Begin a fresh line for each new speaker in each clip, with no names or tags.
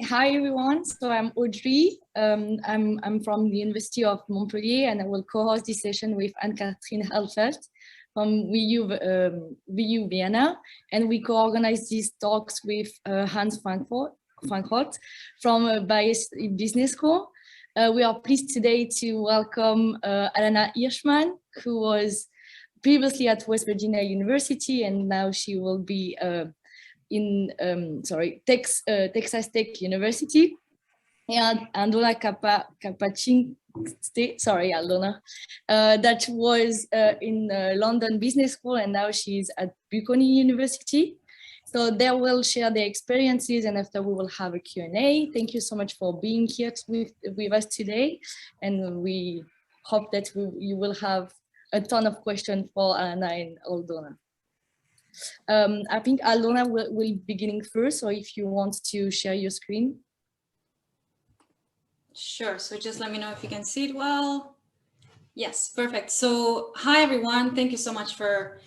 Hi everyone. So I'm Audrey. I'm from the University of Montpellier, and I will co-host this session with Anne-Catherine Helfeld from VU Vienna, and we co-organize these talks with Hans Frankfurt from Bias Business School. We are pleased today to welcome Alanna Hirshman, who was previously at West Virginia University, and now she will be in Texas Tech University, and Aldona Kapacinskaite, sorry Aldona, that was in London Business School, and now she's at Bocconi University. So they will share their experiences, and after we will have a Q&A. Thank you so much for being here with us today, and we hope that you will have a ton of questions for Alanna and Aldona. I think Aldona will be beginning first, so if you want to share your screen.
Sure, so just let me know if you can see it well. Yes, perfect. So hi everyone, thank you so much for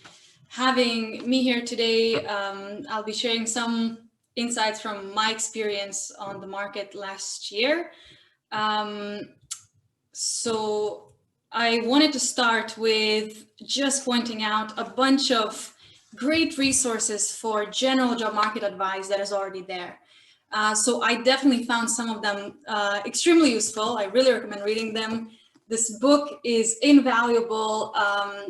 having me here today. I'll be sharing some insights from my experience on the market last year. So I wanted to start with just pointing out a bunch of great resources for general job market advice that is already there. So I definitely found some of them extremely useful. I really recommend reading them. This book is invaluable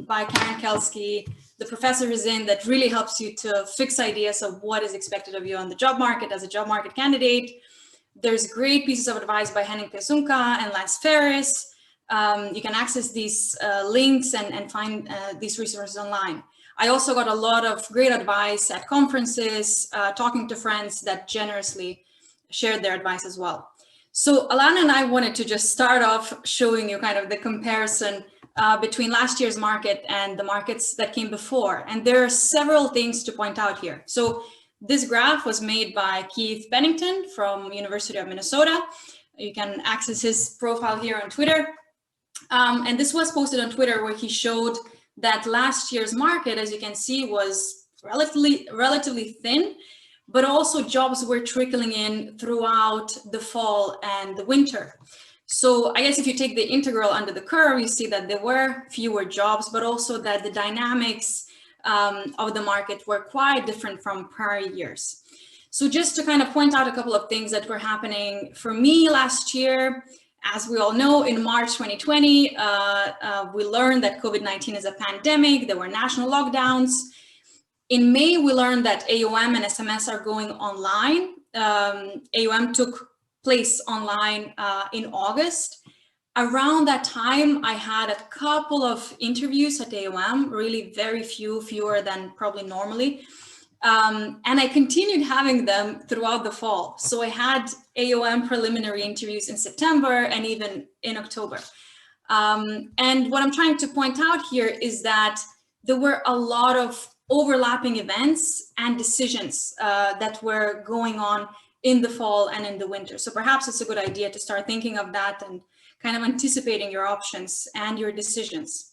by Karen Kelsky. The professor is in that really helps you to fix ideas of what is expected of you on the job market as a job market candidate. There's great pieces of advice by Henning Pesunka and Lance Ferris. You can access these links and find these resources online. I also got a lot of great advice at conferences, talking to friends that generously shared their advice as well. So Alanna and I wanted to just start off showing you kind of the comparison between last year's market and the markets that came before. And there are several things to point out here. So this graph was made by Keith Bennington from University of Minnesota. You can access his profile here on Twitter. And this was posted on Twitter, where he showed that last year's market, as you can see, was relatively thin, but also jobs were trickling in throughout the fall and the winter. So I guess if you take the integral under the curve, you see that there were fewer jobs, but also that the dynamics of the market were quite different from prior years. So just to kind of point out a couple of things that were happening for me last year. As we all know, in March 2020, we learned that COVID-19 is a pandemic. There were national lockdowns. In May, we learned that AOM and SMS are going online. AOM took place online in August. Around that time, I had a couple of interviews at AOM, really very few, fewer than probably normally. And I continued having them throughout the fall. So I had AOM preliminary interviews in September and even in October. And what I'm trying to point out here is that there were a lot of overlapping events and decisions that were going on in the fall and in the winter. So perhaps it's a good idea to start thinking of that and kind of anticipating your options and your decisions.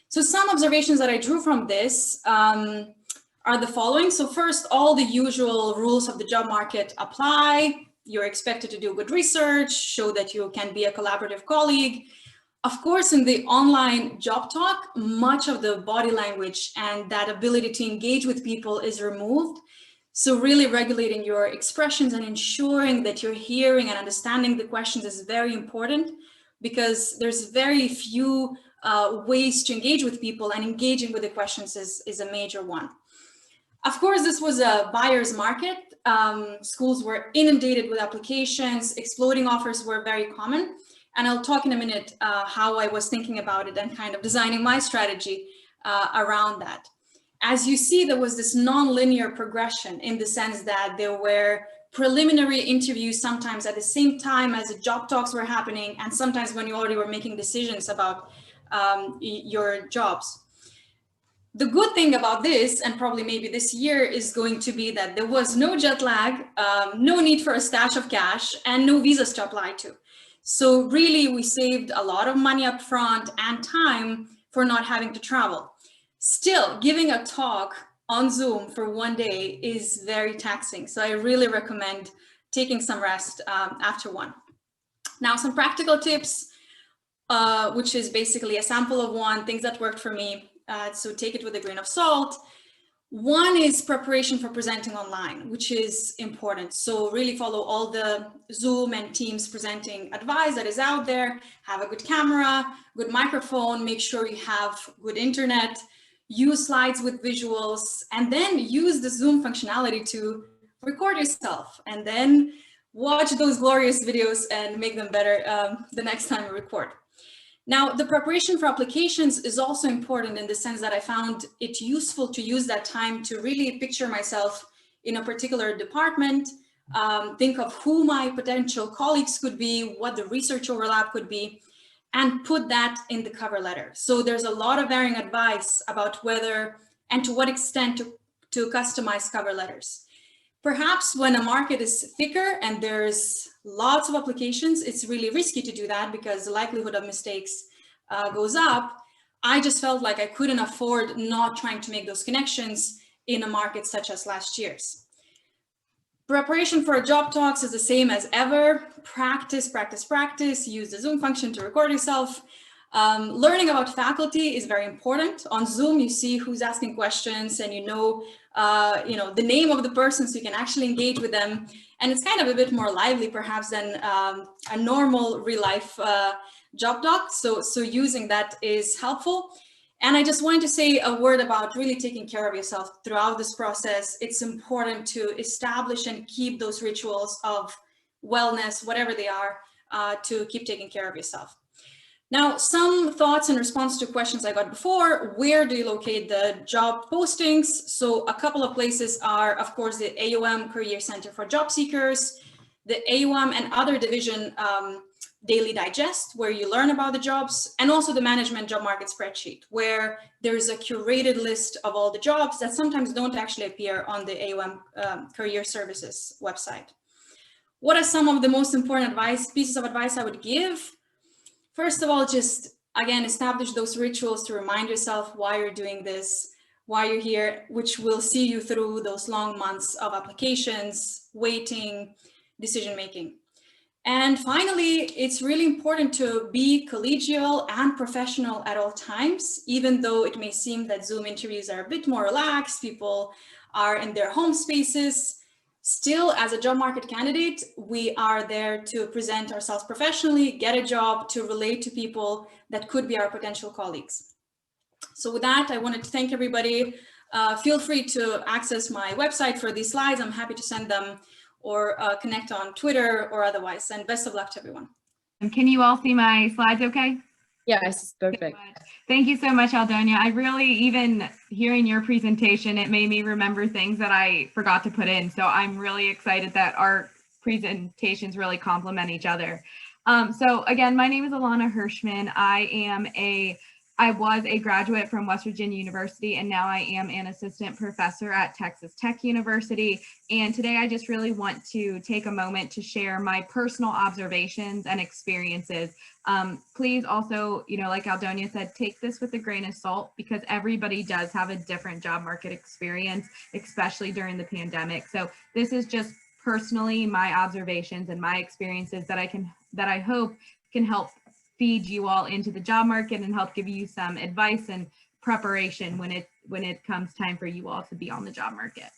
So some observations that I drew from this are the following. So first, all the usual rules of the job market apply. You're expected to do good research, show that you can be a collaborative colleague. Of course, in the online job talk, much of the body language and that ability to engage with people is removed. So really regulating your expressions and ensuring that you're hearing and understanding the questions is very important, because there's very few ways to engage with people, and engaging with the questions is a major one. Of course, this was a buyer's market. Schools were inundated with applications. Exploding offers were very common. And I'll talk in a minute how I was thinking about it and kind of designing my strategy around that. As you see, there was this non-linear progression, in the sense that there were preliminary interviews sometimes at the same time as the job talks were happening, and sometimes when you already were making decisions about your jobs. The good thing about this, and probably maybe this year, is going to be that there was no jet lag, no need for a stash of cash, and no visas to apply to. So really, we saved a lot of money up front and time for not having to travel. Still, giving a talk on Zoom for one day is very taxing. So I really recommend taking some rest after one. Now, some practical tips, which is basically a sample of one, things that worked for me. So take it with a grain of salt. One is preparation for presenting online, which is important. So really follow all the Zoom and Teams presenting advice that is out there. Have a good camera, good microphone, make sure you have good internet, use slides with visuals, and then use the Zoom functionality to record yourself and then watch those glorious videos and make them better the next time you record. Now, the preparation for applications is also important in the sense that I found it useful to use that time to really picture myself in a particular department, think of who my potential colleagues could be, what the research overlap could be, and put that in the cover letter. So there's a lot of varying advice about whether and to what extent to customize cover letters. Perhaps when a market is thicker and there's lots of applications, it's really risky to do that because the likelihood of mistakes goes up. I just felt like I couldn't afford not trying to make those connections in a market such as last year's. Preparation for job talks is the same as ever. Practice, practice, practice. Use the Zoom function to record yourself. Learning about faculty is very important. On Zoom, you see who's asking questions and you know the name of the person so you can actually engage with them. And it's kind of a bit more lively perhaps than a normal real life job doc. So using that is helpful. And I just wanted to say a word about really taking care of yourself throughout this process. It's important to establish and keep those rituals of wellness, whatever they are, to keep taking care of yourself. Now, some thoughts in response to questions I got before. Where do you locate the job postings? So a couple of places are, of course, the AUM Career Center for Job Seekers, the AUM and other division Daily Digest, where you learn about the jobs, and also the Management Job Market Spreadsheet, where there's a curated list of all the jobs that sometimes don't actually appear on the AUM Career Services website. What are some of the most important pieces of advice I would give? First of all, just again, establish those rituals to remind yourself why you're doing this, why you're here, which will see you through those long months of applications, waiting, decision-making. And finally, it's really important to be collegial and professional at all times, even though it may seem that Zoom interviews are a bit more relaxed, people are in their home spaces. Still, as a job market candidate, we are there to present ourselves professionally, get a job, to relate to people that could be our potential colleagues. So with that, I wanted to thank everybody. Feel free to access my website for these slides. I'm happy to send them or connect on Twitter or otherwise. And best of luck to everyone.
And can you all see my slides okay?
Yes, perfect.
Thank you so much, Aldona. I really, even hearing your presentation, it made me remember things that I forgot to put in. So I'm really excited that our presentations really complement each other. So again, my name is Alanna Hirshman. I was a graduate from West Virginia University, and now I am an assistant professor at Texas Tech University. And today I just really want to take a moment to share my personal observations and experiences. Please also, like Aldona said, take this with a grain of salt because everybody does have a different job market experience, especially during the pandemic. So this is just personally my observations and my experiences that I hope can help feed you all into the job market and help give you some advice and preparation when it comes time for you all to be on the job market.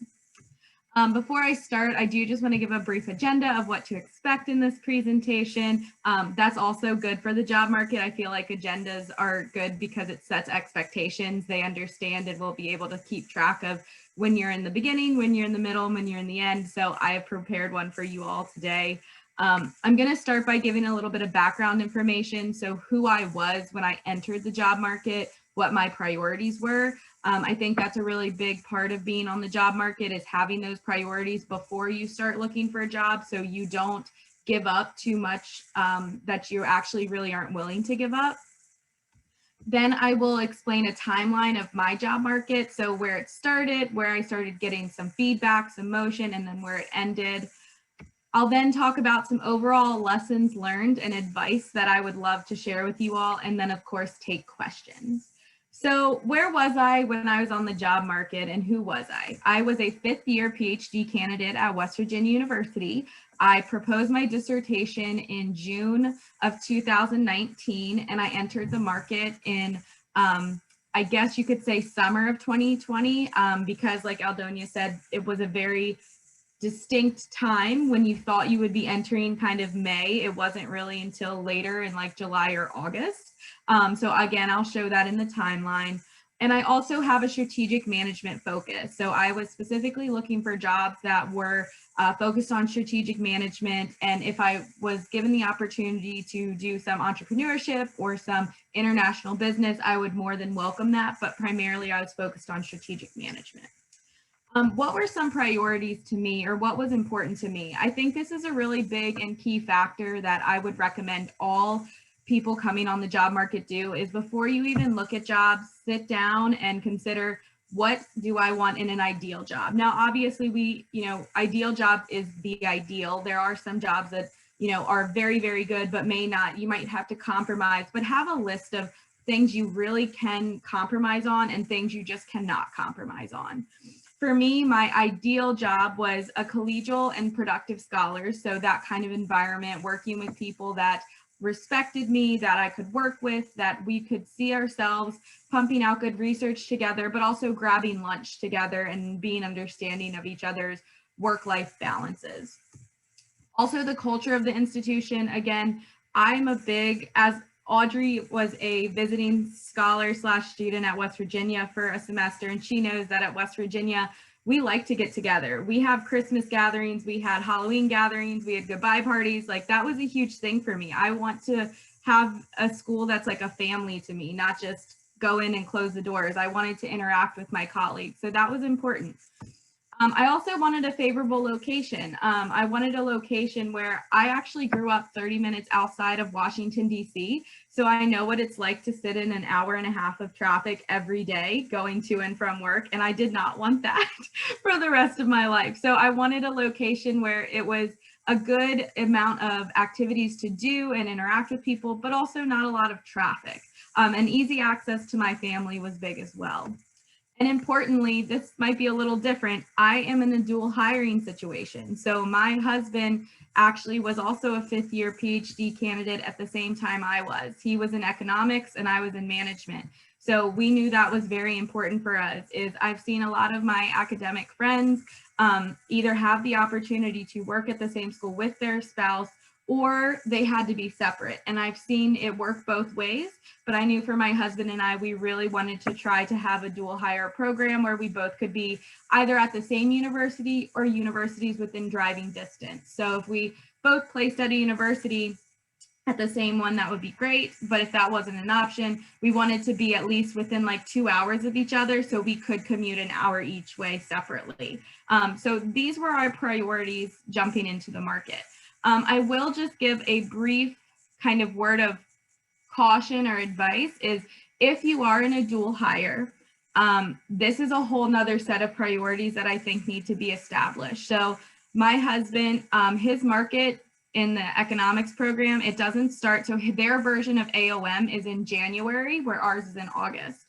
Before I start, I do just want to give a brief agenda of what to expect in this presentation. That's also good for the job market. I feel like agendas are good because it sets expectations. They understand and will be able to keep track of when you're in the beginning, when you're in the middle, and when you're in the end. So I have prepared one for you all today. I'm going to start by giving a little bit of background information. So who I was when I entered the job market, what my priorities were. I think that's a really big part of being on the job market is having those priorities before you start looking for a job. So you don't give up too much that you actually really aren't willing to give up. Then I will explain a timeline of my job market. So where it started, where I started getting some feedback, some motion, and then where it ended. I'll then talk about some overall lessons learned and advice that I would love to share with you all, and then of course take questions. So where was I when I was on the job market, and who was I? I was a 5th-year PhD candidate at West Virginia University. I proposed my dissertation in June of 2019, and I entered the market in, I guess you could say, summer of 2020, because like Aldona said, it was a very distinct time when you thought you would be entering kind of May. It wasn't really until later in like July or August. So again, I'll show that in the timeline. And I also have a strategic management focus. So I was specifically looking for jobs that were focused on strategic management. And if I was given the opportunity to do some entrepreneurship or some international business, I would more than welcome that. But primarily I was focused on strategic management. What were some priorities to me, or what was important to me? I think this is a really big and key factor that I would recommend all people coming on the job market do, is before you even look at jobs, sit down and consider, what do I want in an ideal job? Now, obviously ideal job is the ideal. There are some jobs that, are very, very good, but may not, you might have to compromise, but have a list of things you really can compromise on and things you just cannot compromise on. For me, my ideal job was a collegial and productive scholar. So that kind of environment, working with people that respected me, that I could work with, that we could see ourselves pumping out good research together, but also grabbing lunch together and being understanding of each other's work-life balances. Also, the culture of the institution. Again, I'm a big, as Audrey was a visiting scholar / student at West Virginia for a semester, and she knows that at West Virginia, we like to get together. We have Christmas gatherings, we had Halloween gatherings, we had goodbye parties. Like, that was a huge thing for me. I want to have a school that's like a family to me, not just go in and close the doors. I wanted to interact with my colleagues, so that was important. I also wanted a favorable location. I wanted a location where I actually grew up 30 minutes outside of Washington, D.C. So I know what it's like to sit in an hour and a half of traffic every day going to and from work. And I did not want that for the rest of my life. So I wanted a location where it was a good amount of activities to do and interact with people, but also not a lot of traffic. And easy access to my family was big as well. And importantly, this might be a little different, I am in a dual hiring situation. So my husband actually was also a 5th-year PhD candidate at the same time I was. He was in economics and I was in management. So we knew that was very important for us. I've seen a lot of my academic friends either have the opportunity to work at the same school with their spouse, or they had to be separate. And I've seen it work both ways, but I knew for my husband and I, we really wanted to try to have a dual hire program where we both could be either at the same university or universities within driving distance. So if we both placed at a university at the same one, that would be great. But if that wasn't an option, we wanted to be at least within like 2 hours of each other so we could commute an hour each way separately. So these were our priorities jumping into the market. I will just give a brief kind of word of caution or advice is, if you are in a dual hire, this is a whole nother set of priorities that I think need to be established. So my husband, his market in the economics program, it doesn't start, so their version of AOM is in January, where ours is in August.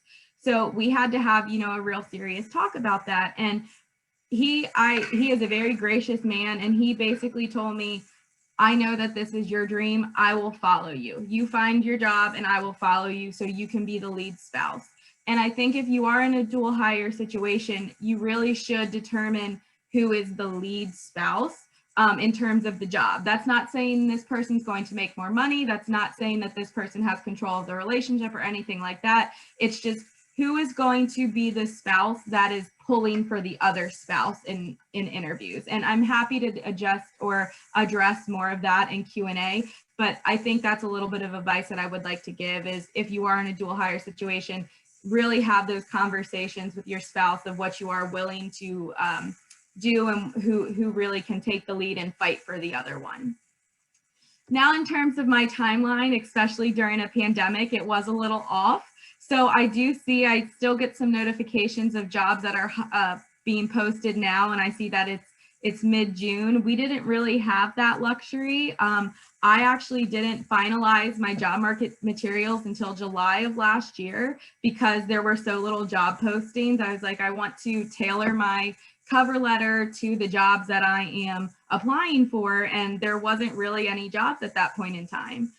So we had to have, a real serious talk about that. And he is a very gracious man, and he basically told me, I know that this is your dream. I will follow you. You find your job and I will follow you so you can be the lead spouse. And I think if you are in a dual hire situation, you really should determine who is the lead spouse in terms of the job. That's not saying this person's going to make more money. That's not saying that this person has control of the relationship or anything like that. It's just who is going to be the spouse that is pulling for the other spouse in interviews. And I'm happy to adjust or address more of that in Q&A, but I think that's a little bit of advice that I would like to give is, if you are in a dual hire situation, really have those conversations with your spouse of what you are willing to do and who really can take the lead and fight for the other one. Now, in terms of my timeline, especially during a pandemic, it was a little off. So I do see, I still get some notifications of jobs that are being posted now, and I see that it's mid-June. We didn't really have that luxury. I actually didn't finalize my job market materials until July of last year because there were so little job postings. I was like, I want to tailor my cover letter to the jobs that I am applying for, and there wasn't really any jobs at that point in time.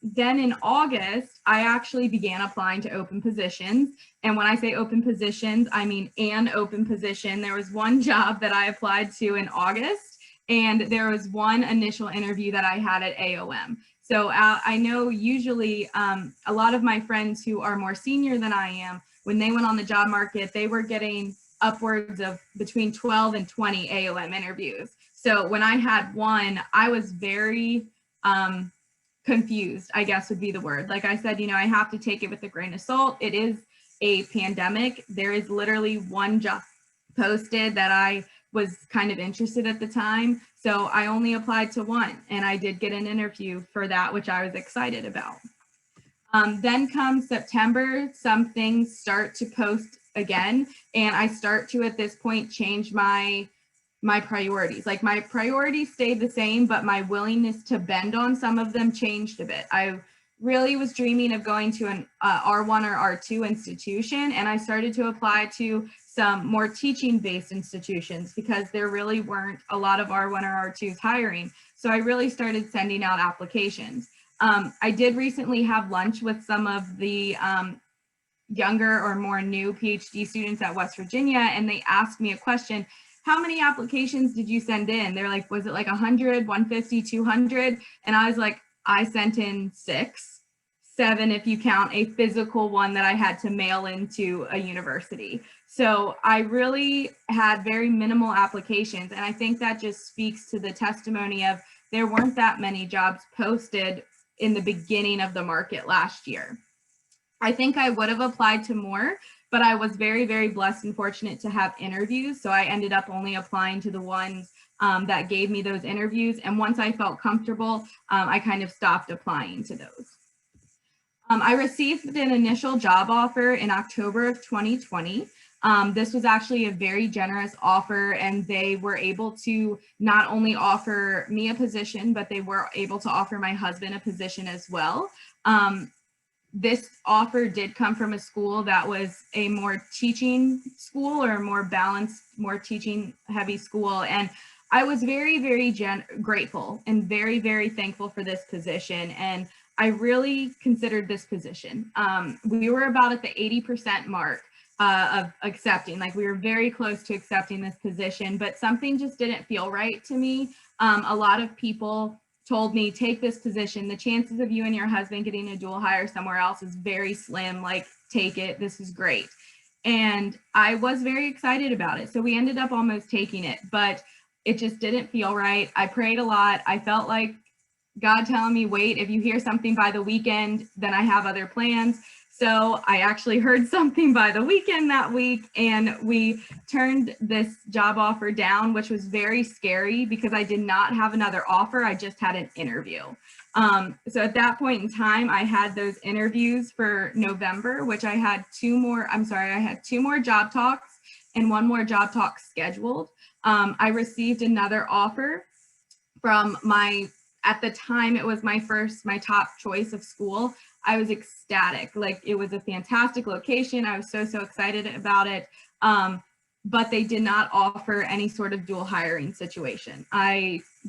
Then in August, I actually began applying to open positions. And when I say open positions, I mean an open position. There was one job that I applied to in August, and there was one initial interview that I had at AOM. So I know usually a lot of my friends who are more senior than I am, when they went on the job market, they were getting upwards of between 12 and 20 AOM interviews. So when I had one, I was very confused, I guess would be the word. Like I said, you know, I have to take it with a grain of salt. It is a pandemic. There is literally one job posted that I was kind of interested at the time. So I only applied to one, and I did get an interview for that, which I was excited about. Then comes September, some things start to post again, and I start to, at this point, change my priorities. Like my priorities stayed the same, but my willingness to bend on some of them changed a bit. I really was dreaming of going to an R1 or R2 institution, and I started to apply to some more teaching-based institutions because there really weren't a lot of R1 or R2s hiring. So I really started sending out applications. I did recently have lunch with some of the younger or more new PhD students at West Virginia, and they asked me a question: how many applications did you send in? They're like, was it like 100, 150, 200? And I was like, I sent in 6, 7 if you count a physical one that I had to mail into a university. So I really had very minimal applications. And I think that just speaks to the testimony of there weren't that many jobs posted in the beginning of the market last year. I think I would have applied to more, but I was very, very blessed and fortunate to have interviews. So I ended up only applying to the ones that gave me those interviews. And once I felt comfortable, I kind of stopped applying to those. I received an initial job offer in October of 2020. This was actually a very generous offer, and they were able to not only offer me a position, but they were able to offer my husband a position as well. This offer did come from a school that was a more teaching school, or a more balanced, more teaching heavy school. And I was very, very grateful and very, very thankful for this position. And I really considered this position. We were about at the 80% mark of accepting. Like, we were very close to accepting this position, but something just didn't feel right to me. A lot of people told me, take this position. The chances of you and your husband getting a dual hire somewhere else is very slim. Like, take it. This is great. And I was very excited about it. So we ended up almost taking it, but it just didn't feel right. I prayed a lot. I felt like God telling me, wait, if you hear something by the weekend, then I have other plans. So I actually heard something by the weekend that week, and we turned this job offer down, which was very scary because I did not have another offer. I just had an interview. So at that point in time, I had those interviews for November, which I had two more job talks and one more job talk scheduled. I received another offer from at the time, it was my top choice of school. I was ecstatic. Like, it was a fantastic location. I was so excited about it. But they did not offer any sort of dual hiring situation.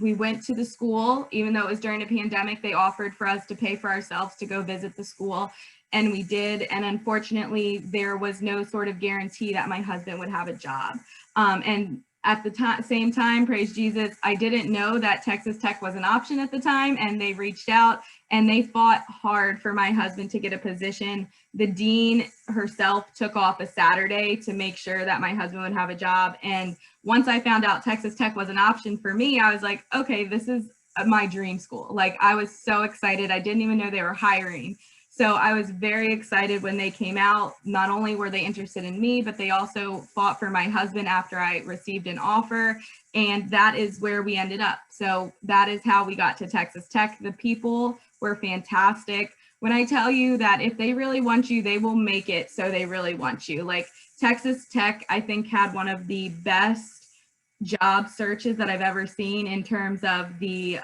We went to the school, even though it was during a pandemic, they offered for us to pay for ourselves to go visit the school. And we did. And unfortunately, there was no sort of guarantee that my husband would have a job. And at the same time, praise Jesus, I didn't know that Texas Tech was an option at the time, and they reached out and they fought hard for my husband to get a position. The dean herself took off a Saturday to make sure that my husband would have a job. And once I found out Texas Tech was an option for me, I was like, okay, this is my dream school. Like, I was so excited. I didn't even know they were hiring. So I was very excited when they came out. Not only were they interested in me, but they also fought for my husband after I received an offer. And that is where we ended up. So that is how we got to Texas Tech. The people were fantastic. When I tell you that if they really want you, they will make it so they really want you. Like, Texas Tech, I think, had one of the best job searches that I've ever seen in terms of the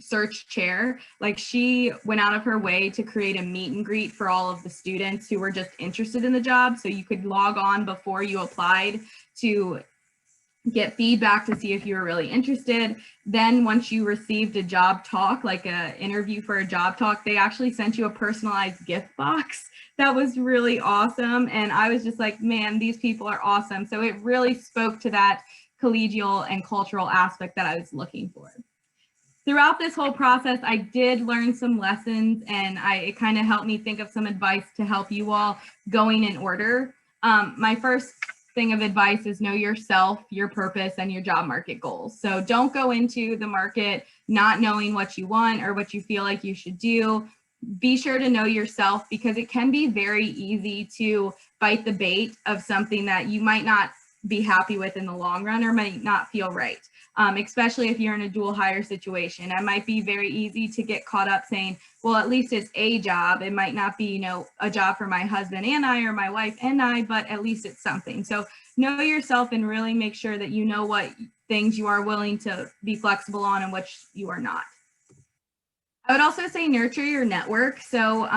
search chair. Like, she went out of her way to create a meet and greet for all of the students who were just interested in the job. So you could log on before you applied to get feedback to see if you were really interested. Then once you received a job talk, like an interview for a job talk, they actually sent you a personalized gift box. That was really awesome. And I was just like, man, these people are awesome. So it really spoke to that collegial and cultural aspect that I was looking for. Throughout this whole process, I did learn some lessons, and it kind of helped me think of some advice to help you all going in order. My first thing of advice is know yourself, your purpose, and your job market goals. So don't go into the market not knowing what you want or what you feel like you should do. Be sure to know yourself, because it can be very easy to bite the bait of something that you might not be happy with in the long run or might not feel right. Especially if you're in a dual hire situation. It might be very easy to get caught up saying, well, at least it's a job. It might not be, you know, a job for my husband and I, or my wife and I, but at least it's something. So know yourself and really make sure that you know what things you are willing to be flexible on and which you are not. I would also say nurture your network. So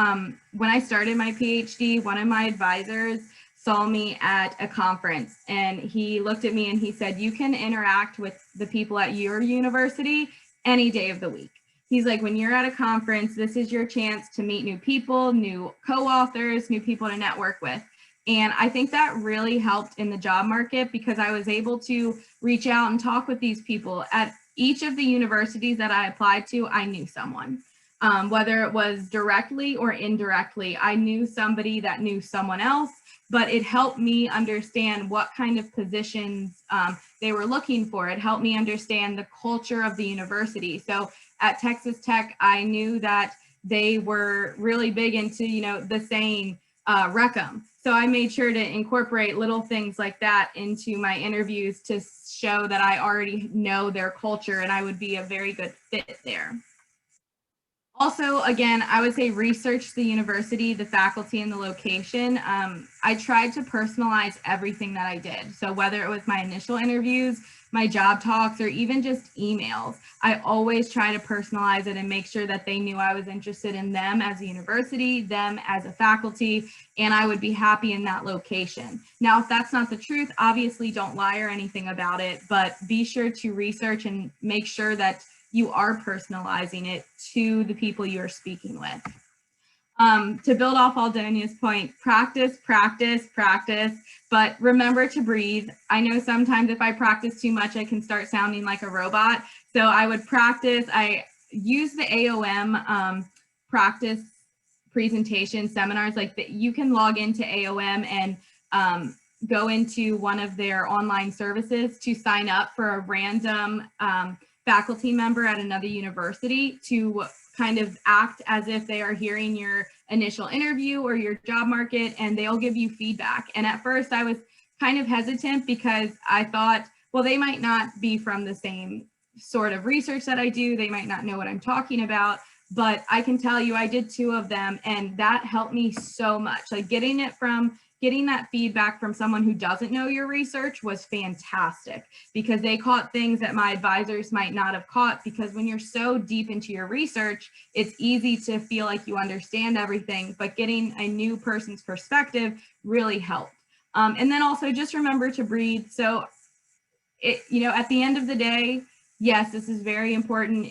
when I started my PhD, one of my advisors saw me at a conference, and he looked at me and he said, you can interact with the people at your university any day of the week. He's like, when you're at a conference, this is your chance to meet new people, new co-authors, new people to network with. And I think that really helped in the job market, because I was able to reach out and talk with these people. At each of the universities that I applied to, I knew someone. Whether it was directly or indirectly, I knew somebody that knew someone else, but it helped me understand what kind of positions they were looking for. It helped me understand the culture of the university. So at Texas Tech, I knew that they were really big into, you know, the saying, Recum. So I made sure to incorporate little things like that into my interviews to show that I already know their culture and I would be a very good fit there. Also, again, I would say research the university, the faculty, and the location. I tried to personalize everything that I did. So whether it was my initial interviews, my job talks, or even just emails, I always try to personalize it and make sure that they knew I was interested in them as a university, them as a faculty, and I would be happy in that location. Now, if that's not the truth, obviously don't lie or anything about it, but be sure to research and make sure that you are personalizing it to the people you're speaking with. To build off Aldona's point, practice, practice, practice, but remember to breathe. I know sometimes if I practice too much, I can start sounding like a robot. So I would practice. I use the AOM practice presentation seminars. Like you can log into AOM and go into one of their online services to sign up for a random faculty member at another university to kind of act as if they are hearing your initial interview or your job market, and they'll give you feedback. And at first I was kind of hesitant because I thought, well, they might not be from the same sort of research that I do. They might not know what I'm talking about, but I can tell you I did 2 of them, and that helped me so much. Like getting that feedback from someone who doesn't know your research was fantastic, because they caught things that my advisors might not have caught, because when you're so deep into your research, it's easy to feel like you understand everything, but getting a new person's perspective really helped. And then also just remember to breathe. So at the end of the day, yes, this is very important.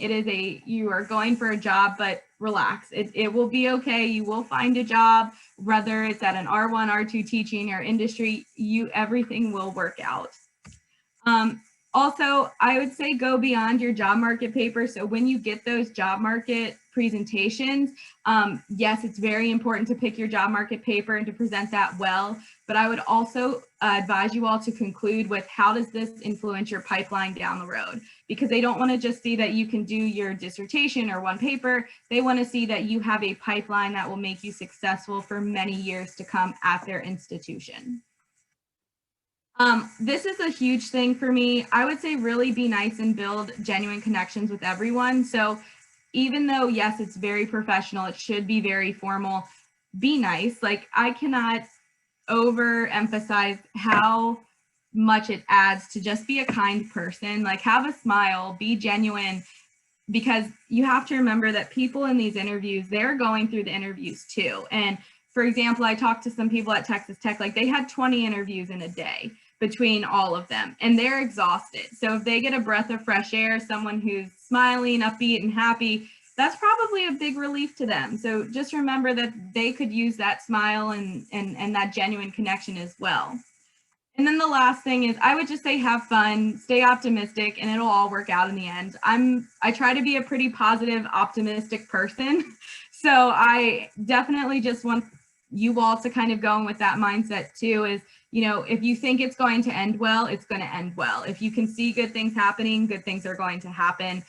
You are going for a job, but relax. It will be okay. You will find a job, whether it's at an R1, R2 teaching or industry, everything will work out. Also, I would say go beyond your job market paper. So when you get those job market presentations, yes, it's very important to pick your job market paper and to present that well, but I would also advise you all to conclude with how does this influence your pipeline down the road? Because they don't want to just see that you can do your dissertation or one paper. They want to see that you have a pipeline that will make you successful for many years to come at their institution. This is a huge thing for me. I would say really be nice and build genuine connections with everyone. So even though, yes, it's very professional, it should be very formal, be nice. Like I cannot overemphasize how much it adds to just be a kind person, like have a smile, be genuine, because you have to remember that people in these interviews, they're going through the interviews too. And for example, I talked to some people at Texas Tech, like they had 20 interviews in a day between all of them, and they're exhausted. So if they get a breath of fresh air, someone who's smiling, upbeat, and happy, that's probably a big relief to them. So just remember that they could use that smile and that genuine connection as well. And then the last thing is, I would just say have fun, stay optimistic, and it'll all work out in the end. I try to be a pretty positive, optimistic person. So I definitely just want you all to kind of go in with that mindset too, is, you know, if you think it's going to end well, it's going to end well. If you can see good things happening, good things are going to happen.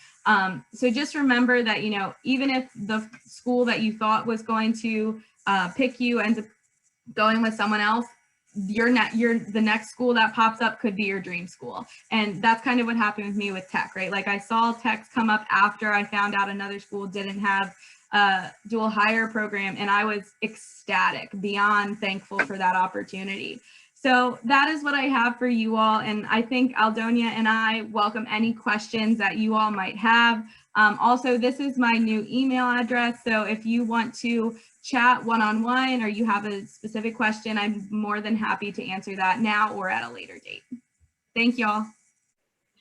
So just remember that, you know, even if the school that you thought was going to pick you ends up going with someone else, the next school that pops up could be your dream school. And that's kind of what happened with me with tech, right? Like I saw techs come up after I found out another school didn't have a dual hire program, and I was ecstatic, beyond thankful for that opportunity. So that is what I have for you all. And I think Aldona and I welcome any questions that you all might have. Also, this is my new email address. So if you want to chat one-on-one or you have a specific question, I'm more than happy to answer that now or at a later date. Thank y'all.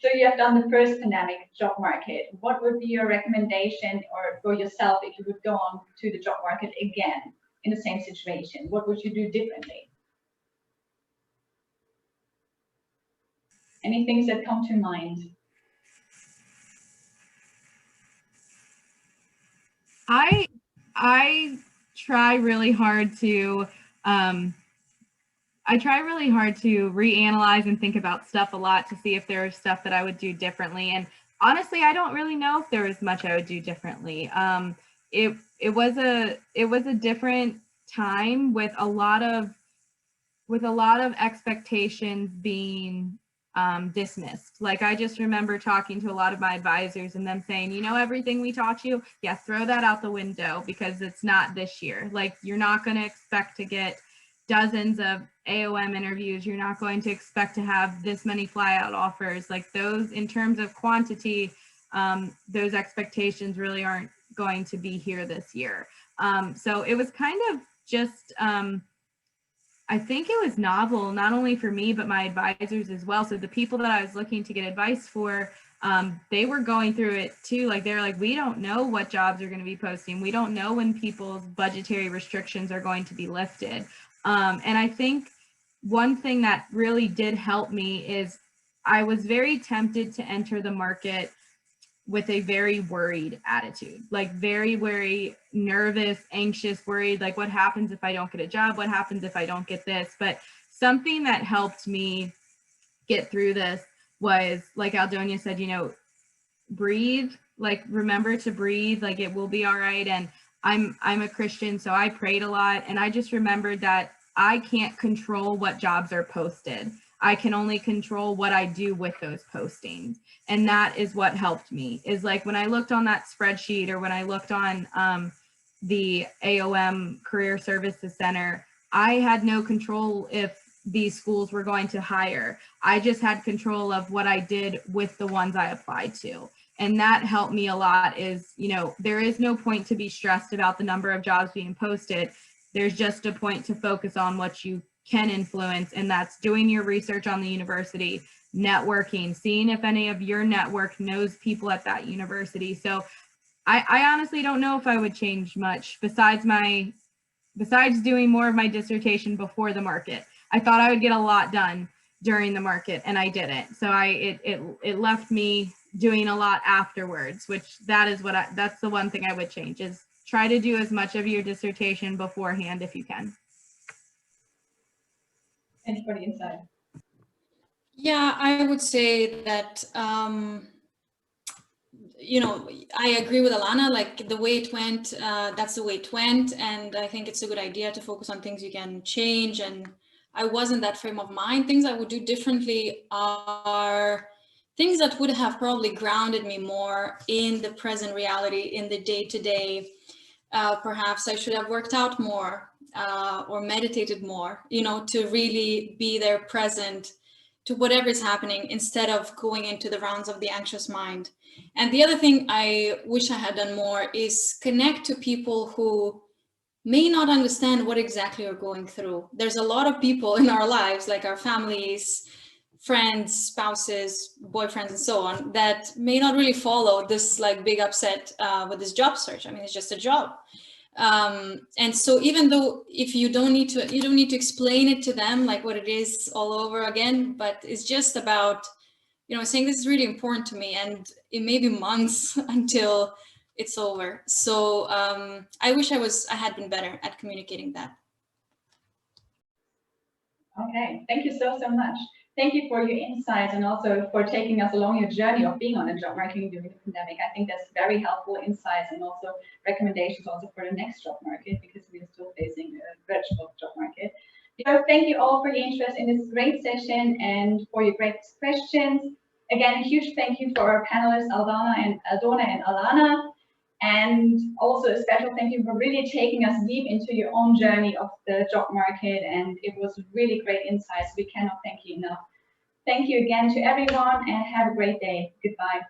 So you have done the first pandemic job market. What would be your recommendation or for yourself if you would go on to the job market again in the same situation? What would you do differently? Any things that come to mind?
I try really hard to reanalyze and think about stuff a lot to see if there is stuff that I would do differently. And honestly, I don't really know if there was much I would do differently. It was a different time with a lot of expectations being dismissed. Like I just remember talking to a lot of my advisors and them saying, you know, everything we taught you, yeah, throw that out the window because it's not this year. Like you're not going to expect to get dozens of AOM interviews. You're not going to expect to have this many flyout offers. Like those, in terms of quantity, those expectations really aren't going to be here this year. So it was kind of just, I think it was novel, not only for me, but my advisors as well. So the people that I was looking to get advice for, they were going through it too. Like they're like, we don't know what jobs are going to be posting. We don't know when people's budgetary restrictions are going to be lifted. And I think one thing that really did help me is I was very tempted to enter the market with a very worried attitude, like very nervous, anxious, worried, like what happens if I don't get a job? What happens if I don't get this? But something that helped me get through this was, like Aldona said, you know, breathe, like remember to breathe, like it will be all right. And I'm a Christian, so I prayed a lot. And I just remembered that I can't control what jobs are posted. I can only control what I do with those postings. And that is what helped me, is like when I looked on that spreadsheet or when I looked on the AOM Career Services Center, I had no control if these schools were going to hire. I just had control of what I did with the ones I applied to. And that helped me a lot. Is, you know, there is no point to be stressed about the number of jobs being posted. There's just a point to focus on what you can influence, and that's doing your research on the university, networking, seeing if any of your network knows people at that university. So I honestly don't know if I would change much besides doing more of my dissertation before the market. I thought I would get a lot done during the market, and I didn't. So it left me doing a lot afterwards, which that's the one thing I would change, is try to do as much of your dissertation beforehand if you can.
Anybody inside?
Yeah, I would say that, you know, I agree with Alanna, like the way it went, that's the way it went. And I think it's a good idea to focus on things you can change. And I was in that frame of mind. Things I would do differently are things that would have probably grounded me more in the present reality, in the day-to-day. Perhaps I should have worked out more or meditated more, you know, to really be there present to whatever is happening instead of going into the rounds of the anxious mind. And the other thing I wish I had done more is connect to people who may not understand what exactly you're going through. There's a lot of people in our lives, like our families, friends, spouses, boyfriends, and so on, that may not really follow this like big upset with this job search. I mean, it's just a job. And so even though if you don't need to explain it to them like what it is all over again, but it's just about, you know, saying this is really important to me, and it may be months until it's over. So I wish I had been better at communicating that.
Okay, thank you so much. Thank you for your insights and also for taking us along your journey of being on the job market during the pandemic. I think that's very helpful insights and also recommendations also for the next job market, because we are still facing a virtual job market. So thank you all for your interest in this great session and for your great questions. Again, a huge thank you for our panelists, Aldona and Alanna. And also a special thank you for really taking us deep into your own journey of the job market. And it was really great insights. We cannot thank you enough. Thank you again to everyone and have a great day. Goodbye.